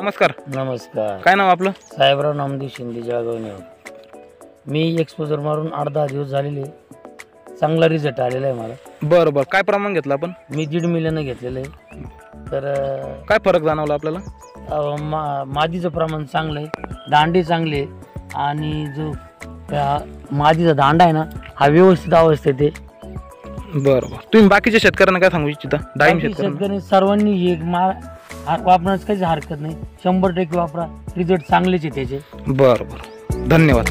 नमस्कार. नमस्कार. काय नाव आपलं? साहेबराव नामदेव शिंदे, जळगाव निव. मी एक्सपोजर मारून 8-10 दिवस झालेले, चांगला रिझल्ट आलेला आहे मला. बरं बरं. काय प्रमाण घेतलं आपण? मी 1.5 मिलीनं घेतलेलं आहे. तर काय फरक जाणवला आपल्याला? मादीचं प्रमाण चांगलं आहे, दांडे चांगले आहे आणि जो मादीचा दांडा आहे ना हा व्यवस्थित अवस्थेत आहे. बरं बरं. तुम्ही बाकीच्या शेतकऱ्यांना काय सांगू इच्छिता? डाळिंब शेतकरी सर्वांनी हे वापरण्यास काहीच हरकत नाही. 100% वापरा, रिझल्ट चांगलेच आहे त्याचे. बरं बरं. धन्यवाद.